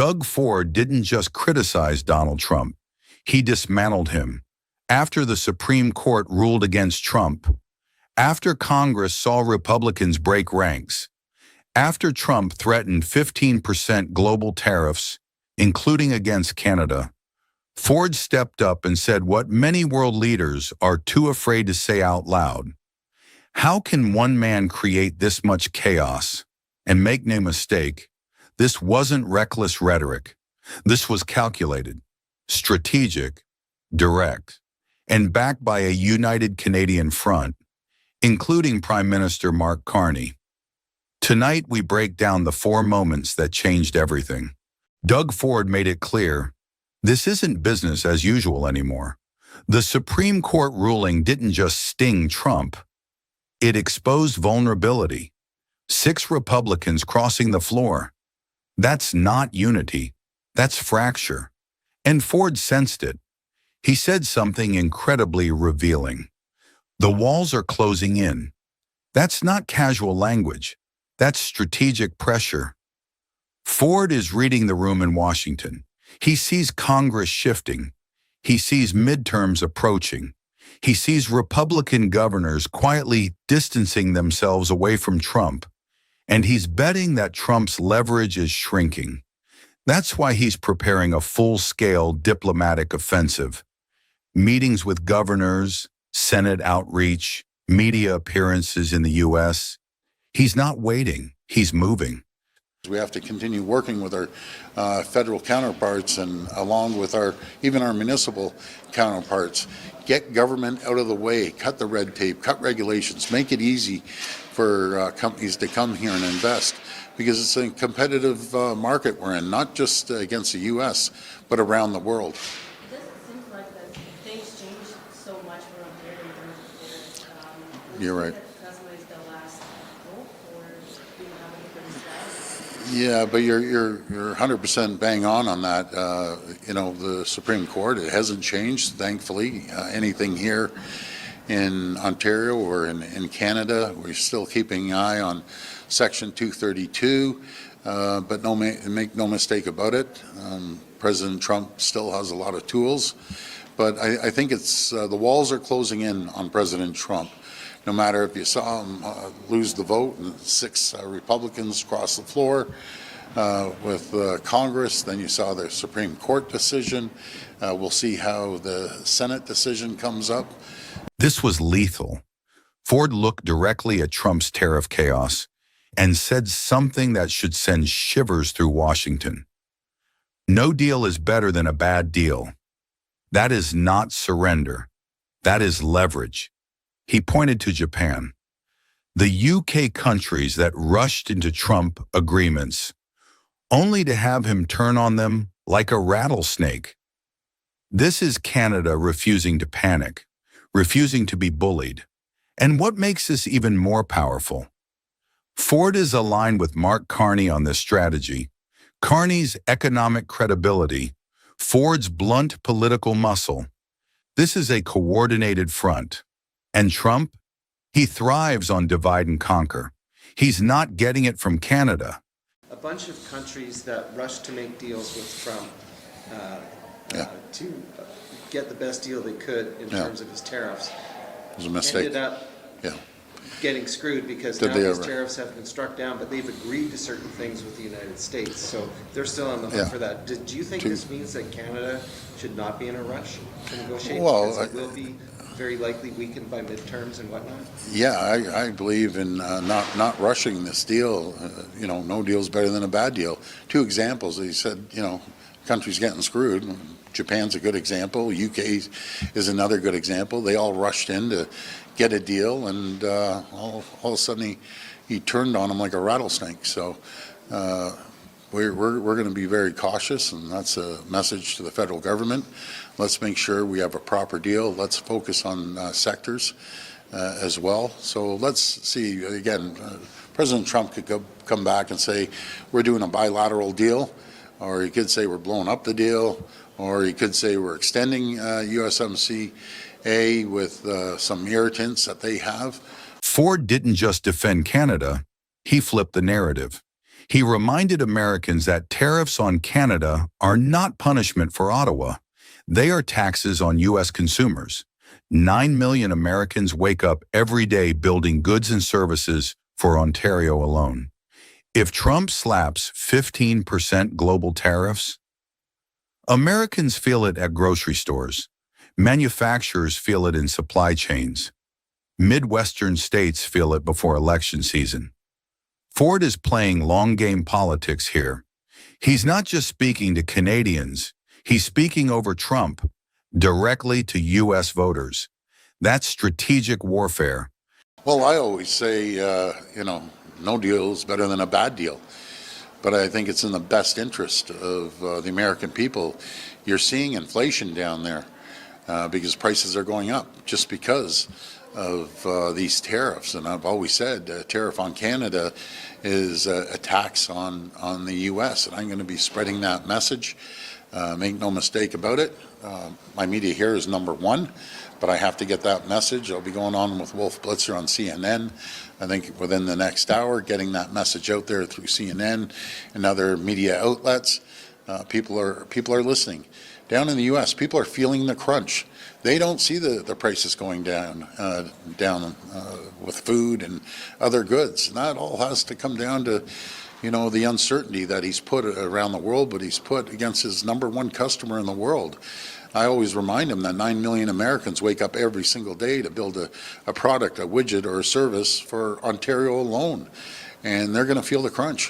Doug Ford didn't just criticize Donald Trump, he dismantled him. After the Supreme Court ruled against Trump, after Congress saw Republicans break ranks, after Trump threatened 15% global tariffs, including against Canada, Ford stepped up and said what many world leaders are too afraid to say out loud. How can one man create this much chaos? And make no mistake, this wasn't reckless rhetoric. This was calculated, strategic, direct, and backed by a united Canadian front, including Prime Minister Mark Carney. Tonight we break down the 4 moments that changed everything. Doug Ford made it clear, this isn't business as usual anymore. The Supreme Court ruling didn't just sting Trump. It exposed vulnerability. 6 Republicans crossing the floor. That's not unity. That's fracture. And Ford sensed it. He said something incredibly revealing. The walls are closing in. That's not casual language. That's strategic pressure. Ford is reading the room in Washington. He sees Congress shifting. He sees midterms approaching. He sees Republican governors quietly distancing themselves away from Trump. And he's betting that Trump's leverage is shrinking. That's why he's preparing a full-scale diplomatic offensive. Meetings with governors, Senate outreach, media appearances in the U.S. He's not waiting, he's moving. We have to continue working with our federal counterparts and along with even our municipal counterparts. Get government out of the way, cut the red tape, cut regulations, make it easy for companies to come here and invest, because it's a competitive market we're in, not just against the U.S., but around the world. It doesn't seem like that things changed so much from here in terms of You're right. That's the last hope, or do you have any different strategy? Yeah, but you're 100% bang on that. The Supreme Court, it hasn't changed, thankfully. Anything here in Ontario or in Canada, we're still keeping an eye on Section 232, but make no mistake about it, President Trump still has a lot of tools, but I think it's the walls are closing in on President Trump. No matter if you saw him lose the vote and 6 Republicans cross the floor with Congress, then you saw the Supreme Court decision. We'll see how the Senate decision comes up. This was lethal. Ford looked directly at Trump's tariff chaos and said something that should send shivers through Washington. No deal is better than a bad deal. That is not surrender. That is leverage. He pointed to Japan. The UK countries that rushed into Trump agreements, only to have him turn on them like a rattlesnake. This is Canada refusing to panic, refusing to be bullied. And what makes this even more powerful? Ford is aligned with Mark Carney on this strategy. Carney's economic credibility, Ford's blunt political muscle. This is a coordinated front. And Trump? He thrives on divide and conquer. He's not getting it from Canada. A bunch of countries that rushed to make deals with Trump to get the best deal they could in terms of his tariffs. It was a mistake. Ended up getting screwed because now these tariffs have been struck down, but they've agreed to certain things with the United States, so they're still on the hook for that. Do you think this means that Canada should not be in a rush to negotiate? Well, because it will be very likely weakened by midterms and whatnot? Yeah, I believe in not rushing this deal. No deal is better than a bad deal. 2 examples. He said, countries getting screwed. Japan's a good example. UK is another good example. They all rushed in to get a deal, and all of a sudden he turned on them like a rattlesnake. So we're going to be very cautious, and that's a message to the federal government. Let's make sure we have a proper deal. Let's focus on sectors as well. So let's see, again, President Trump could come back and say, we're doing a bilateral deal, or he could say we're blowing up the deal, or he could say we're extending USMCA with some irritants that they have. Ford didn't just defend Canada, he flipped the narrative. He reminded Americans that tariffs on Canada are not punishment for Ottawa. They are taxes on U.S. consumers. 9 million Americans wake up every day building goods and services for Ontario alone. If Trump slaps 15% global tariffs, Americans feel it at grocery stores. Manufacturers feel it in supply chains. Midwestern states feel it before election season. Ford is playing long-game politics here. He's not just speaking to Canadians, he's speaking over Trump, directly to U.S. voters. That's strategic warfare. Well, I always say, no deal is better than a bad deal. But I think it's in the best interest of the American people. You're seeing inflation down there because prices are going up just because of these tariffs. And I've always said a tariff on Canada is a tax on the U.S. And I'm going to be spreading that message. Make no mistake about it. My media here is number one, but I have to get that message. I'll be going on with Wolf Blitzer on CNN. I think within the next hour, getting that message out there through CNN and other media outlets. People are listening. Down in the U.S., people are feeling the crunch. They don't see the prices going down with food and other goods. And that all has to come down to, the uncertainty that he's put around the world, but he's put against his number one customer in the world. I always remind him that 9 million Americans wake up every single day to build a product, a widget, or a service for Ontario alone. And they're going to feel the crunch.